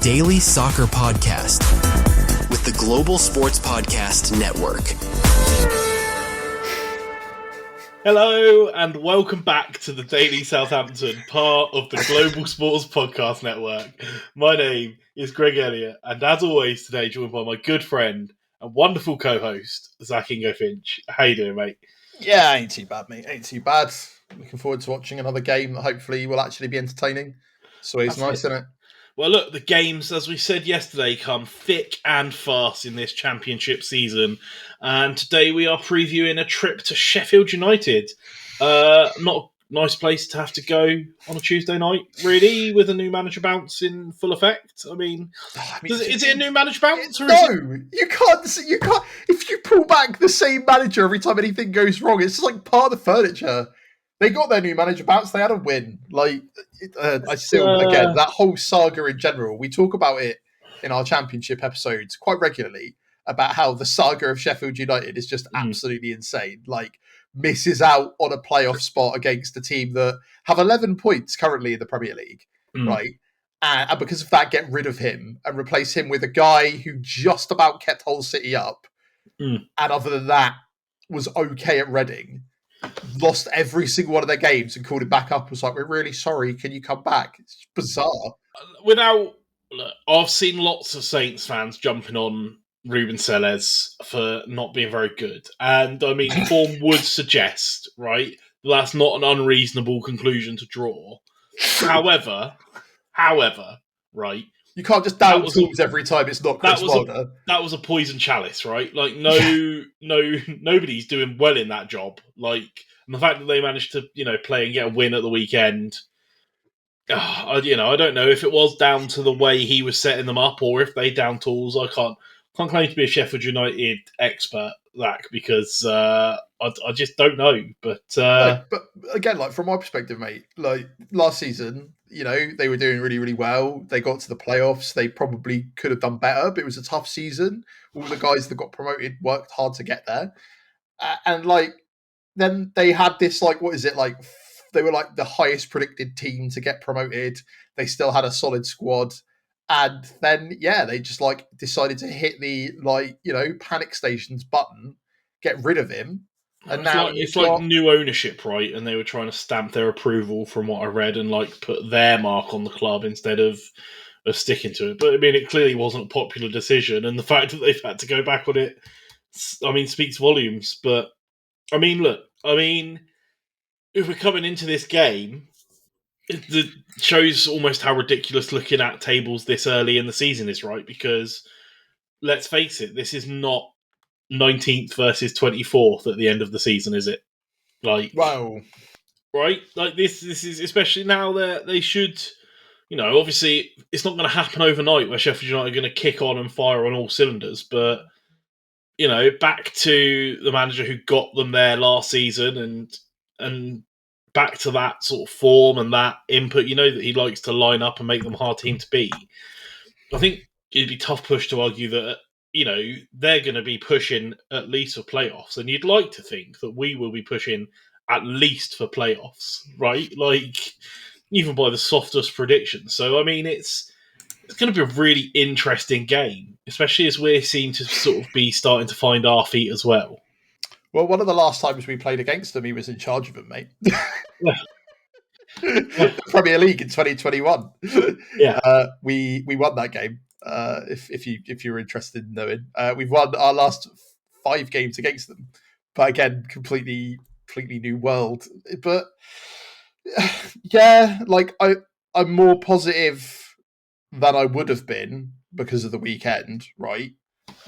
daily soccer podcast with the Global Sports Podcast Network. Hello and welcome back to the Daily Southampton, part of the Global Sports Podcast Network. My name is Greg Elliott, and as always today joined by my good friend and wonderful co-host, Zach Ingo Finch. How you doing, mate? Yeah, ain't too bad, mate. Ain't too bad. Looking forward to watching another game that hopefully will actually be entertaining. So it's nice, isn't it? Well, look, the games, as we said yesterday, come thick and fast in this championship season. And today we are previewing a trip to Sheffield United. Not a nice place to have to go on a Tuesday night, really, with a new manager bounce in full effect. I mean is it a new manager bounce? You can't. If you pull back the same manager every time anything goes wrong, it's like part of the furniture. They got their new manager bounce. They had a win. Again, that whole saga in general, we talk about it in our championship episodes quite regularly about how the saga of Sheffield United is just absolutely insane. Like, misses out on a playoff spot against a team that have 11 points currently in the Premier League, right? And because of that, get rid of him and replace him with a guy who just about kept Hull City up. And other than that, was okay at Reading. Lost every single one of their games and called it back up. Was like, we're really sorry. Can you come back? It's bizarre. I've seen lots of Saints fans jumping on Ruben Selles for not being very good. And I mean, form would suggest, right, that's not an unreasonable conclusion to draw. However, right, you can't just down tools every time it's not Chris Wilder. That was a poison chalice, right? Like, nobody's doing well in that job. Like, and the fact that they managed to, play and get a win at the weekend, I don't know if it was down to the way he was setting them up or if they down tools. I can't claim to be a Sheffield United expert, Zach, because I just don't know. But again, like, from my perspective, mate, like, last season, they were doing really, really well. They got to the playoffs. They probably could have done better, but it was a tough season. All the guys that got promoted worked hard to get there. And then they had this, they were like the highest predicted team to get promoted. They still had a solid squad. And then, they just decided to hit the panic stations button, get rid of him. And now it's like new ownership, right? And they were trying to stamp their approval from what I read and put their mark on the club instead of sticking to it. But I mean, it clearly wasn't a popular decision, and the fact that they've had to go back on it, speaks volumes. But I mean, look, if we're coming into this game, it shows almost how ridiculous looking at tables this early in the season is, right? Because let's face it, this is not 19th versus 24th at the end of the season, is it? Wow. Right? Like, this is, especially now that they should, obviously it's not going to happen overnight where Sheffield United are going to kick on and fire on all cylinders, but, back to the manager who got them there last season and back to that sort of form and that input, that he likes to line up and make them a hard team to beat. I think it'd be tough push to argue that, they're going to be pushing at least for playoffs, and you'd like to think that we will be pushing at least for playoffs, right? Like, even by the softest predictions. So, I mean, it's going to be a really interesting game, especially as we seem to sort of be starting to find our feet as well. Well, one of the last times we played against them, he was in charge of them, mate. Premier League in 2021. Yeah, we won that game. If you're interested in knowing, we've won our last 5 games against them, but again, completely new world. But I'm more positive than I would have been because of the weekend, right?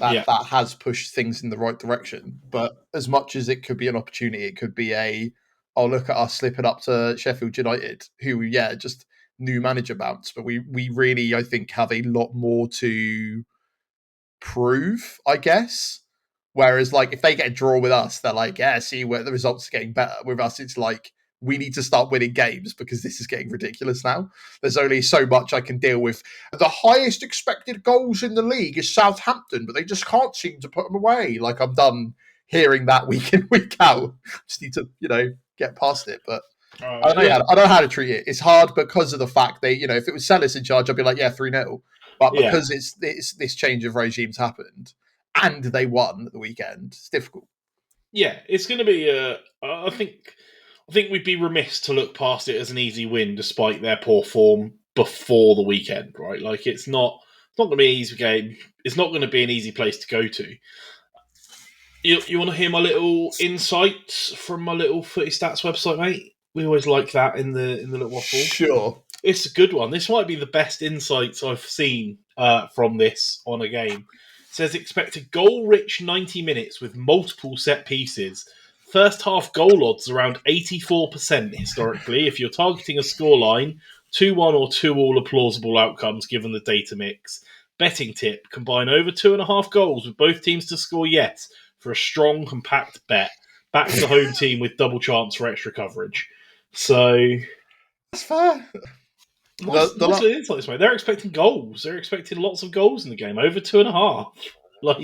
That has pushed things in the right direction. But as much as it could be an opportunity, it could be look at us slipping up to Sheffield United, who, just new manager bounce. But we really, I think, have a lot more to prove, I guess. Whereas, if they get a draw with us, they're like, see where the results are getting better. With us, it's like, we need to start winning games because this is getting ridiculous now. There's only so much I can deal with. The highest expected goals in the league is Southampton, but they just can't seem to put them away. I'm done hearing that week in, week out. Just need to, get past it. But I don't know how to treat it. It's hard because of the fact that, if it was Sellis in charge, I'd be like, 3-0. But because it's this change of regimes happened and they won at the weekend, it's difficult. Yeah, it's going to be. I think we'd be remiss to look past it as an easy win, despite their poor form before the weekend. Right, like it's not going to be an easy game. It's not going to be an easy place to go to. You want to hear my little insights from my little footy stats website, mate? We always like that in the little waffle. Sure. It's a good one. This might be the best insights I've seen from this on a game. It says expect a goal-rich 90 minutes with multiple set pieces. First half goal odds around 84% historically. If you're targeting a scoreline, 2-1 or 2-all are plausible outcomes given the data mix. Betting tip, combine over 2.5 goals with both teams to score yes for a strong, compact bet. Back the home team with double chance for extra coverage. So... That's fair. What's the insights, mate? They're expecting goals. They're expecting lots of goals in the game, over 2.5. Like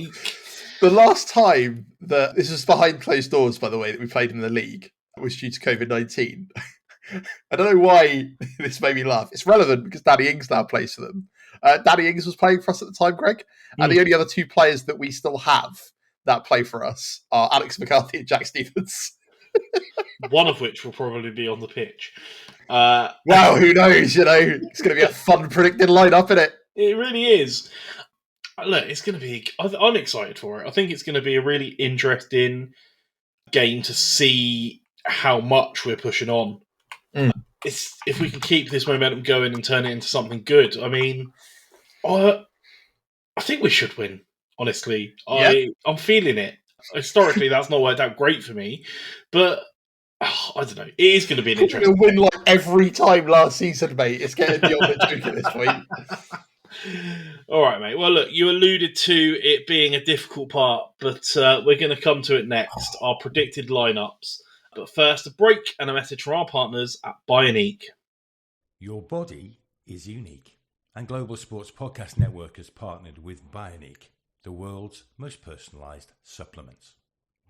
the last time that this was behind closed doors, by the way, that we played in the league was due to COVID-19. I don't know why this made me laugh. It's relevant because Danny Ings now plays for them. Danny Ings was playing for us at the time, Greg, and the only other two players that we still have that play for us are Alex McCarthy and Jack Stevens. One of which will probably be on the pitch. Wow, who knows? It's going to be a fun predicted lineup, isn't it? It really is. Look, it's going to be... I'm excited for it. I think it's going to be a really interesting game to see how much we're pushing on. If we can keep this momentum going and turn it into something good. I mean, I think we should win, honestly. Yeah. I'm feeling it. Historically, that's not worked out great for me, but I don't know. It is going to be an interesting win like every time last season, mate. It's getting beyond a joke at this point. All right, mate. Well, look, you alluded to it being a difficult part, but we're going to come to it next. Our predicted lineups. But first, a break and a message from our partners at Bioniq. Your body is unique, and Global Sports Podcast Network has partnered with Bioniq, the world's most personalised supplements.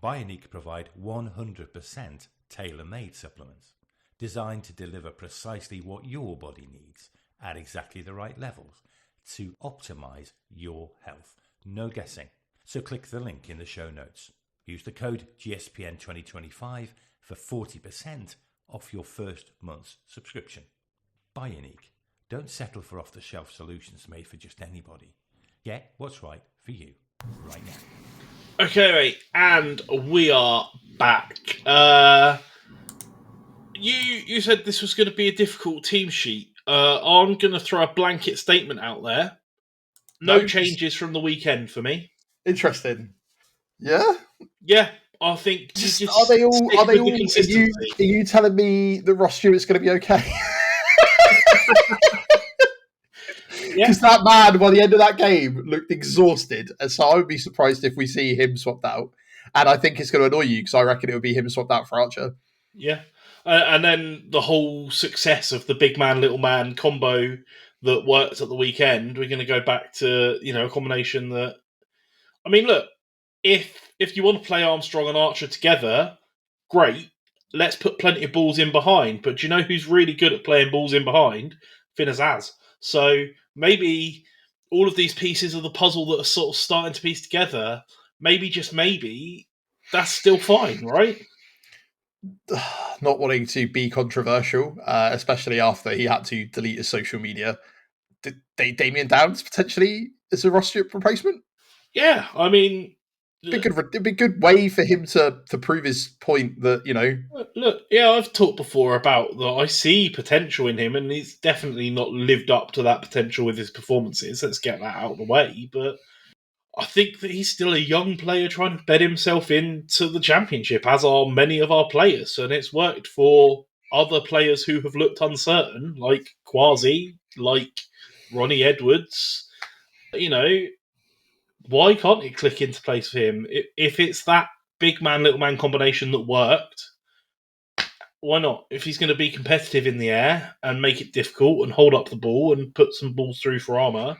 Bioniq provide 100% tailor-made supplements designed to deliver precisely what your body needs at exactly the right levels to optimise your health. No guessing. So click the link in the show notes. Use the code GSPN2025 for 40% off your first month's subscription. Bioniq. Don't settle for off-the-shelf solutions made for just anybody. Get what's right for you right now. Okay, mate, and we are back. You said this was going to be a difficult team sheet. I'm going to throw a blanket statement out there. No changes from the weekend for me. Interesting. Yeah? Yeah, I think... Are they all... Are you telling me that Ross Stewart's going to be okay? Because that man, by the end of that game, looked exhausted. And so I would be surprised if we see him swapped out. And I think it's going to annoy you because I reckon it would be him swapped out for Archer. Yeah. And then the whole success of the big man, little man combo that worked at the weekend, we're going to go back to, a combination that... I mean, look, if you want to play Armstrong and Archer together, great. Let's put plenty of balls in behind. But do you know who's really good at playing balls in behind? Finn Azaz. So maybe all of these pieces of the puzzle that are sort of starting to piece together, maybe, just maybe, that's still fine, right? Not wanting to be controversial, especially after he had to delete his social media. Damien Downs potentially as a Ross Stewart replacement? Yeah, I mean... It'd be a good way for him to prove his point that, Look, yeah, I've talked before about that I see potential in him, and he's definitely not lived up to that potential with his performances. Let's get that out of the way. But I think that he's still a young player trying to bed himself into the championship, as are many of our players. And it's worked for other players who have looked uncertain, like Quasi, like Ronnie Edwards. Why can't it click into place for him? If it's that big man, little man combination that worked, why not? If he's going to be competitive in the air and make it difficult and hold up the ball and put some balls through for Armour,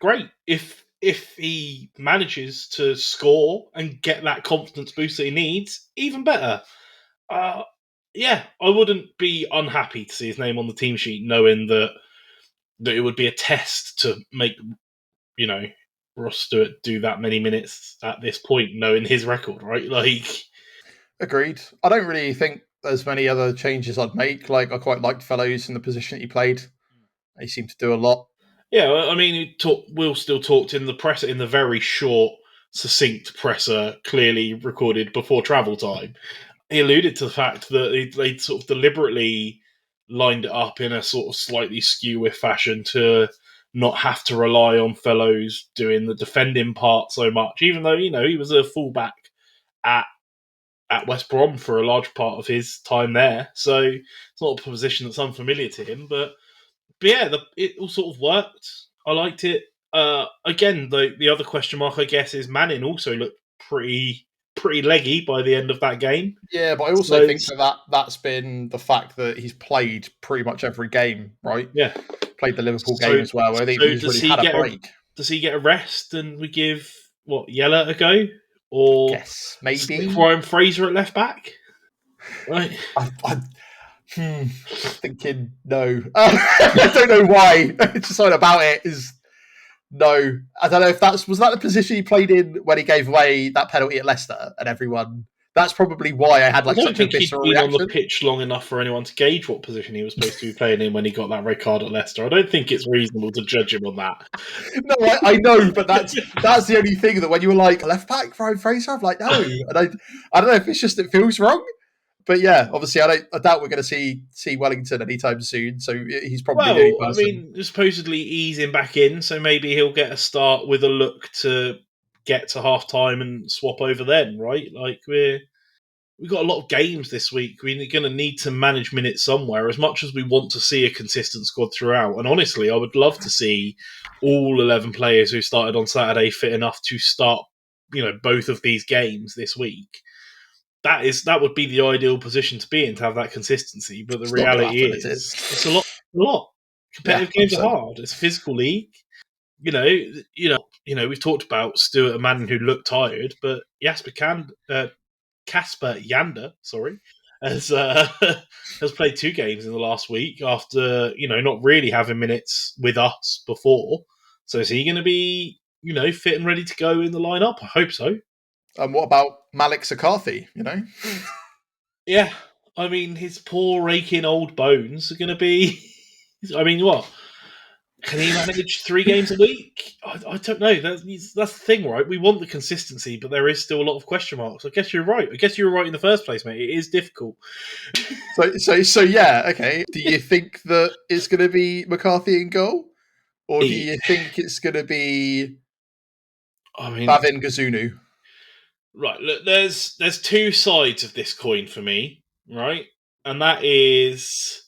great. If he manages to score and get that confidence boost that he needs, even better. Yeah, I wouldn't be unhappy to see his name on the team sheet, knowing that that it would be a test to make, Ross Stewart do that many minutes at this point, knowing his record, right? Agreed. I don't really think there's many other changes I'd make. I quite liked Fellows in the position he played. He seemed to do a lot. Yeah, I mean, Will still talked in the presser, in the very short, succinct presser, clearly recorded before travel time. He alluded to the fact that they'd sort of deliberately lined it up in a sort of slightly skew-with fashion to not have to rely on Fellows doing the defending part so much, even though, he was a fullback at West Brom for a large part of his time there. So it's not a position that's unfamiliar to him, but yeah, it all sort of worked. I liked it. Again, the other question mark, I guess, is Manning also looked pretty leggy by the end of that game. Yeah, but I also think that's been the fact that he's played pretty much every game, right? Yeah. Played the Liverpool game as well, where he's really had a break. Does he get a rest and we give, Yeller a go? Or yes, maybe Ryan Fraser at left back? Right. I'm thinking no. I don't know why. Just something about it is no. I don't know if was that the position he played in when he gave away that penalty at Leicester and everyone. That's probably why I had such a visceral reaction. I don't think he'd been on the pitch long enough for anyone to gauge what position he was supposed to be playing in when he got that red card at Leicester. I don't think it's reasonable to judge him on that. No, I know, but that's the only thing that when you were like left back, Ryan Fraser, I'm like no, and I don't know if it's just it feels wrong. But yeah, obviously, I doubt we're going to see Wellington anytime soon. So he's probably the only person. I mean, supposedly easing back in, so maybe he'll get a start with a look to get to half time and swap over then, right? We've got a lot of games this week. We're going to need to manage minutes somewhere. As much as we want to see a consistent squad throughout, and honestly, I would love to see all 11 players who started on Saturday fit enough to start, both of these games this week. That would be the ideal position to be in, to have that consistency. But the reality is, it's a lot. Competitive games are hard. It's a physical league. We've talked about Stewart and Manning who look tired, but Kasper Yander, has played 2 games in the last week after not really having minutes with us before. So is he going to be fit and ready to go in the lineup? I hope so. And what about Malik Sakarthi, Yeah, I mean, his poor raking old bones are going to be... I mean, what? Can he manage 3 games a week? I don't know. That's the thing, right? We want the consistency, but there is still a lot of question marks. I guess you're right. I guess you were right in the first place, mate. It is difficult. So yeah, okay. Do you think that it's going to be McCarthy in goal? Or do you think it's going to be Bavin Gazunu? Right, look, there's 2 sides of this coin for me, right? And that is...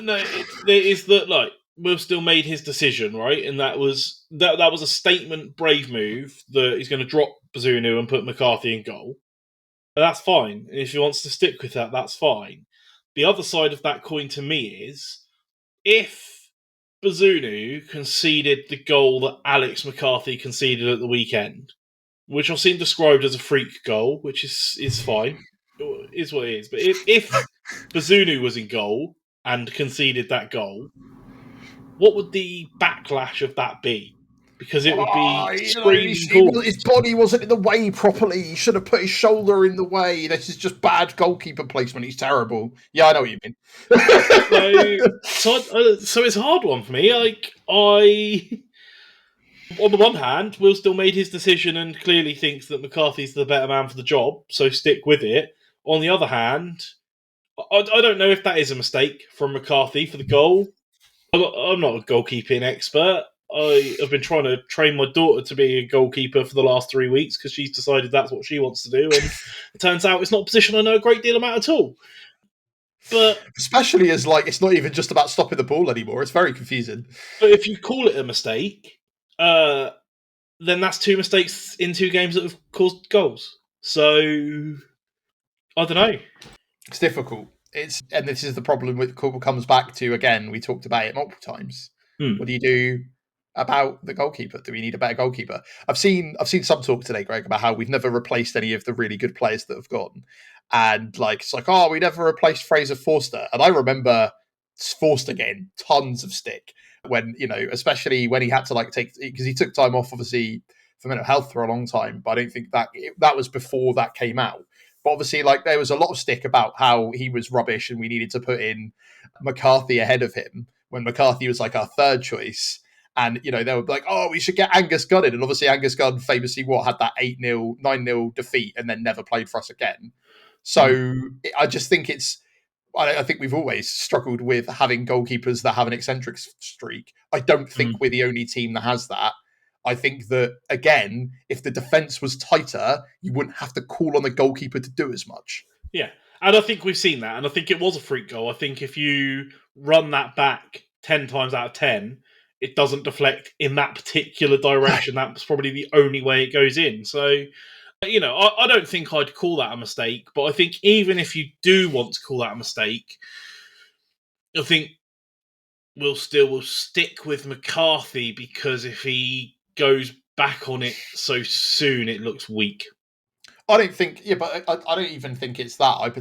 no, it is that, Will still made his decision, right? And that was a statement, brave move, that he's going to drop Bazunu and put McCarthy in goal. But that's fine. And if he wants to stick with that, that's fine. The other side of that coin to me is, if Bazunu conceded the goal that Alex McCarthy conceded at the weekend, which I've seen described as a freak goal, which is fine, is what it is. But if Bazunu was in goal and conceded that goal, what would the backlash of that be? Because it would be screaming. His body wasn't in the way properly. He should have put his shoulder in the way. This is just bad goalkeeper placement. He's terrible. Yeah, I know what you mean. So it's a hard one for me. On the one hand, Will still made his decision and clearly thinks that McCarthy's the better man for the job, so stick with it. On the other hand, I don't know if that is a mistake from McCarthy for the goal. I'm not a goalkeeping expert. I have been trying to train my daughter to be a goalkeeper for the last 3 weeks because she's decided that's what she wants to do, and it turns out it's not a position I know a great deal about at all. But especially as it's not even just about stopping the ball anymore. It's very confusing. But if you call it a mistake, then that's 2 mistakes in 2 games that have caused goals. So I don't know. It's difficult. And this is the problem with comes back to, again, we talked about it multiple times. What do you do about the goalkeeper? Do we need a better goalkeeper? I've seen some talk today, Greg, about how we've never replaced any of the really good players that have gone. And we never replaced Fraser Forster. And I remember Forster getting tons of stick when, especially when he had to because he took time off, obviously, for mental health for a long time. But I don't think that was before that came out. But obviously, there was a lot of stick about how he was rubbish and we needed to put in McCarthy ahead of him when McCarthy was our third choice. And, they were like, oh, we should get Angus Gunn in. And obviously Angus Gunn famously had that 8-0, 9-0 defeat and then never played for us again. So I just think I think we've always struggled with having goalkeepers that have an eccentric streak. I don't think we're the only team that has that. I think that, again, if the defence was tighter, you wouldn't have to call on the goalkeeper to do as much. Yeah, and I think we've seen that, and I think it was a freak goal. I think if you run that back 10 times out of 10, it doesn't deflect in that particular direction. That's probably the only way it goes in. So, I don't think I'd call that a mistake, but I think even if you do want to call that a mistake, I think we'll stick with McCarthy, because if he goes back on it so soon, it looks weak. I don't think, but I don't even think it's that.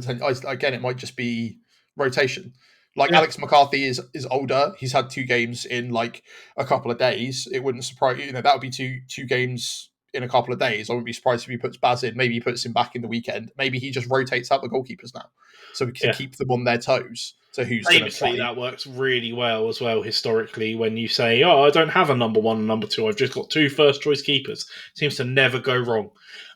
Again, it might just be rotation. Alex McCarthy is older. He's had 2 games in a couple of days. It wouldn't surprise that would be two games in a couple of days. I wouldn't be surprised if he puts Baz in. Maybe he puts him back in the weekend. Maybe he just rotates out the goalkeepers now, so we can keep them on their toes. So who's going to play? That works really well as well historically. When you say, "Oh, I don't have a number 1 and number 2. I've just got 2 first choice keepers," seems to never go wrong.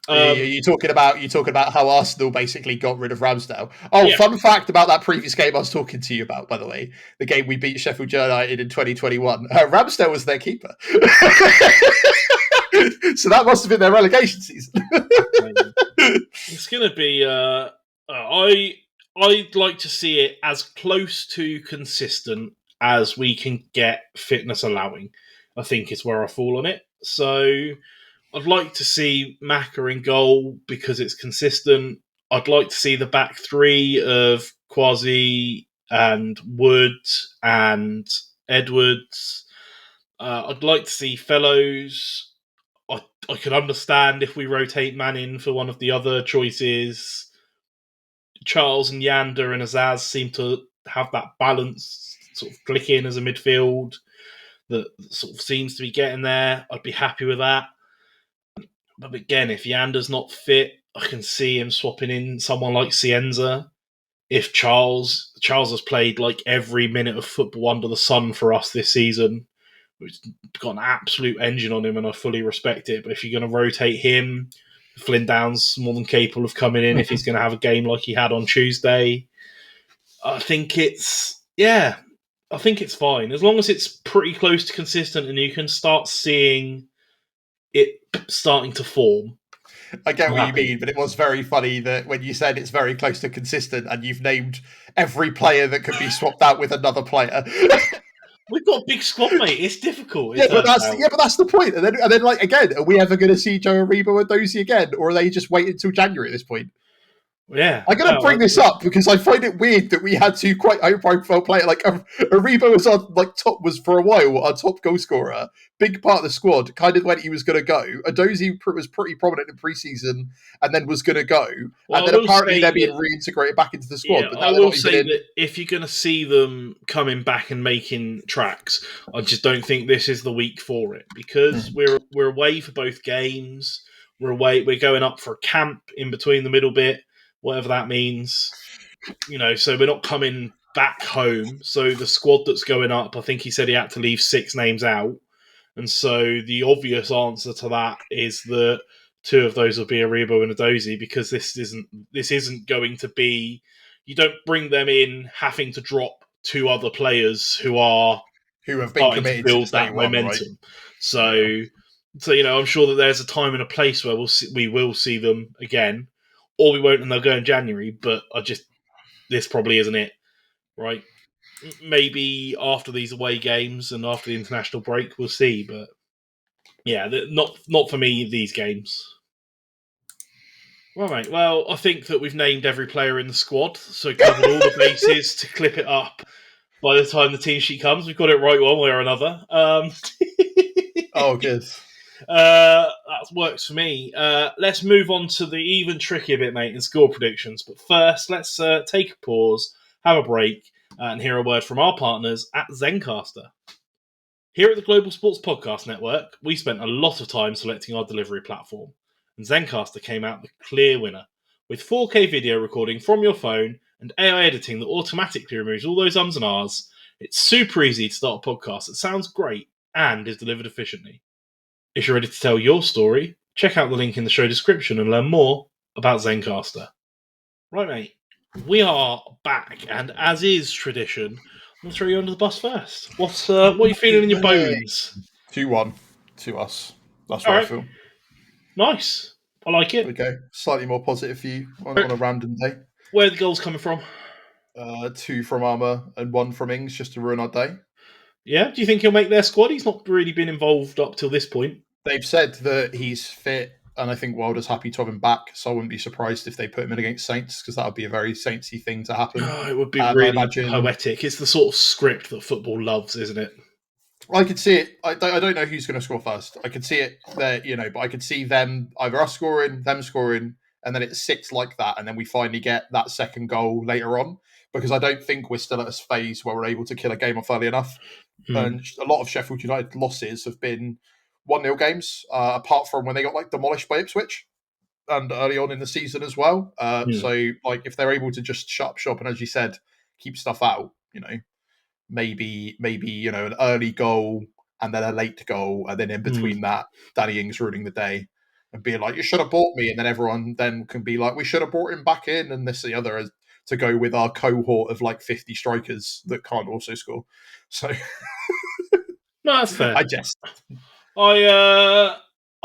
You're talking about how Arsenal basically got rid of Ramsdale. Fun fact about that previous game I was talking to you about, by the way, the game we beat Sheffield United in 2021. Ramsdale was their keeper, so that must have been their relegation season. It's going to be. I'd like to see it as close to consistent as we can get, fitness allowing, I think is where I fall on it. So I'd like to see Maka in goal because it's consistent. I'd like to see the back 3 of Kwasi and Wood and Edwards. I'd like to see Fellows. I could understand if we rotate Manning for one of the other choices. Charles and Yander and Azaz seem to have that balance, sort of click in as a midfield that sort of seems to be getting there. I'd be happy with that. But again, if Yander's not fit, I can see him swapping in someone like Cienza. If Charles has played every minute of football under the sun for us this season, which got an absolute engine on him, and I fully respect it. But if you're going to rotate him, Flynn Down's more than capable of coming in if he's going to have a game like he had on Tuesday. I think it's fine. As long as it's pretty close to consistent and you can start seeing it starting to form. I get what you mean, but it was very funny that when you said it's very close to consistent and you've named every player that could be swapped out with another player. We've got a big squad, mate. It's difficult. But that's the point. And then again, are we ever going to see Joe Aribo and Dozy again, or are they just waiting until January at this point? Yeah, I'm going to bring this up because I find it weird that we had 2 quite high-profile players. Aribo was was for a while our top goal scorer, big part of the squad. Kind of when he was going to go. Dozy was pretty prominent in pre-season, and then was going to go, and then apparently they're being reintegrated back into the squad. Yeah, but I will say that if you're going to see them coming back and making tracks, I just don't think this is the week for it because we're away for both games. We're going up for a camp in between the middle bit. Whatever that means, so we're not coming back home. So the squad that's going up, I think he said he had to leave 6 names out. And so the obvious answer to that is that 2 of those will be Aribo and Adozi because this isn't going to be, you don't bring them in having to drop 2 other players who have been committed to build that momentum. Right? So, I'm sure that there's a time and a place where we will see them again. Or we won't, and they'll go in January. But this probably isn't it, right? Maybe after these away games and after the international break, we'll see. But yeah, not for me these games. Well, mate. Well, I think that we've named every player in the squad, so covered all the bases to clip it up. By the time the team sheet comes, we've got it right one way or another. Oh, good. That works for me. Let's move on to the even trickier bit, mate, in score predictions. But first, let's take a pause, have a break, and hear a word from our partners at Zencastr. Here at the Global Sports Podcast Network, we spent a lot of time selecting our delivery platform, and Zencastr came out the clear winner. With 4K video recording from your phone and AI editing that automatically removes all those ums and ahs, it's super easy to start a podcast that sounds great and is delivered efficiently. If you're ready to tell your story, check out the link in the show description and learn more about Zencastr. Right, mate, we are back, and as is tradition, I'm going to throw you under the bus first. What are you feeling in your bones? 2-1 to us. That's All what I right. feel. Nice. I like it. Okay, slightly more positive for you on a random day. Where are the goals coming from? 2 from Armour and 1 from Ings, just to ruin our day. Yeah, do you think he'll make their squad? He's not really been involved up till this point. They've said that he's fit, and I think Wilder's happy to have him back, so I wouldn't be surprised if they put him in against Saints, because that would be a very Saintsy thing to happen. Oh, it would be really poetic. It's the sort of script that football loves, isn't it? I could see it. I don't know who's going to score first. I could see it there, but I could see them, either us scoring, them scoring, and then it sits like that, and then we finally get that second goal later on, because I don't think we're still at a phase where we're able to kill a game off early enough. And a lot of Sheffield United losses have been 1-0 games, apart from when they got demolished by Ipswich and early on in the season as well. So if they're able to just shut up shop and, as you said, keep stuff out, maybe an early goal and then a late goal, and then in between that, Danny Ings ruining the day and being like, you should have bought me, and then everyone then can be like, we should have brought him back in, and this and the other, to go with our cohort of 50 strikers that can't also score. So no, that's fair. I jest. I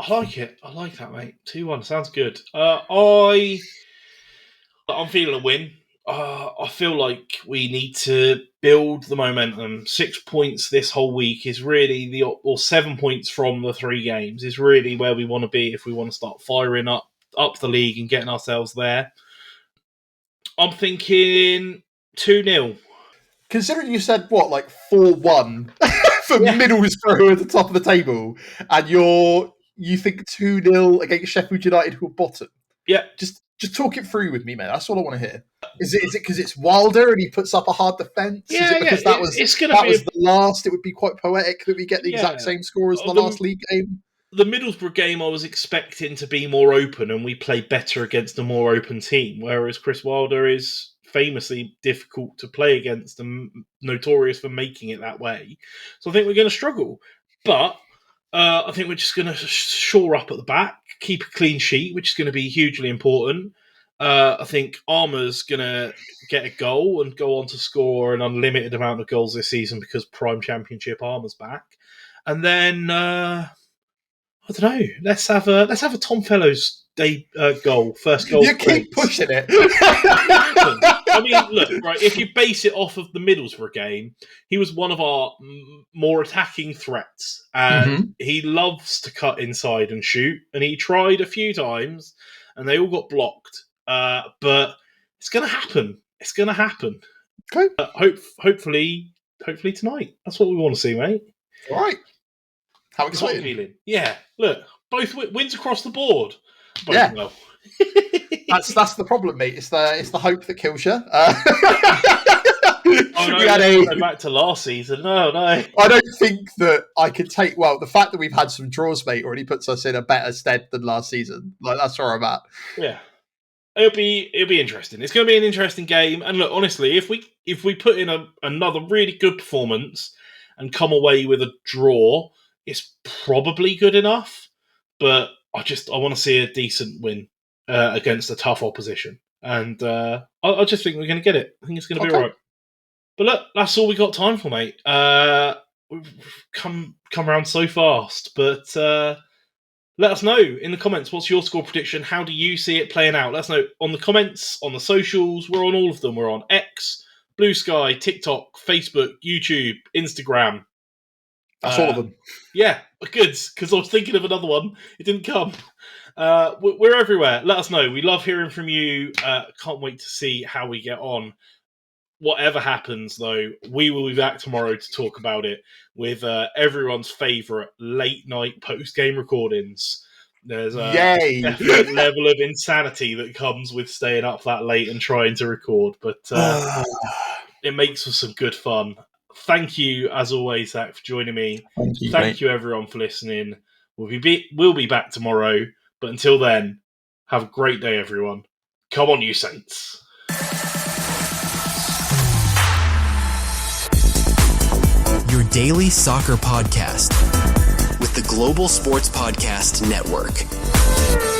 like it. I like that, mate. 2-1 sounds good. I'm feeling a win. I feel like we need to build the momentum. 6 points this whole week is really or 7 points from the 3 games is really where we want to be if we want to start firing up the league and getting ourselves there. I'm thinking 2-0. Considering you said 4-1 for Middlesbrough at the top of the table, and you think 2-0 against Sheffield United, who are bottom. Yeah, just talk it through with me, man. That's all I want to hear. Is it because it's Wilder and he puts up a hard defence? Yeah, is it because that was the last? It would be quite poetic that we get the exact same score as the last league game. The Middlesbrough game I was expecting to be more open, and we play better against a more open team, whereas Chris Wilder is famously difficult to play against and notorious for making it that way. So I think we're going to struggle. But I think we're just going to shore up at the back, keep a clean sheet, which is going to be hugely important. I think Armour's going to get a goal and go on to score an unlimited amount of goals this season because Prime Championship Armour's back. And then I don't know. Let's have a Tom Fellows day goal, first goal. You keep pushing it. I mean, look, right. If you base it off of the Middlesbrough game, he was one of our more attacking threats, and he loves to cut inside and shoot. And he tried a few times, and they all got blocked. But it's going to happen. It's going to happen. Okay. Hopefully tonight. That's what we want to see, mate. All right. How exciting! Feeling. Yeah. Look, both wins across the board. Yeah. Well. That's the problem, mate. It's the hope that kills you. We had back to last season. No. I don't think that I could take. Well, the fact that we've had some draws, mate, already puts us in a better stead than last season. That's where I'm at. Yeah. It'll be interesting. It's going to be an interesting game. And look, honestly, if we put in another really good performance and come away with a draw, it's probably good enough. But I want to see a decent win against a tough opposition, and I just think we're going to get it. I think it's going to be all right. But look, that's all we got time for, mate. We've come around so fast, but let us know in the comments. What's your score prediction? How do you see it playing out? Let us know on the comments, on the socials. We're on all of them. We're on X, Blue Sky, TikTok, Facebook, YouTube, Instagram. That's all of them. Yeah, good, because I was thinking of another one. It didn't come. We're everywhere. Let us know. We love hearing from you. Can't wait to see how we get on. Whatever happens, though, we will be back tomorrow to talk about it with everyone's favourite late-night post-game recordings. There's a definite level of insanity that comes with staying up that late and trying to record. But it makes for some good fun. Thank you, as always, Zach, for joining me. Thank you, everyone, for listening. We'll be back tomorrow, but until then, have a great day, everyone. Come on, you Saints. Your daily soccer podcast with the Global Sports Podcast Network.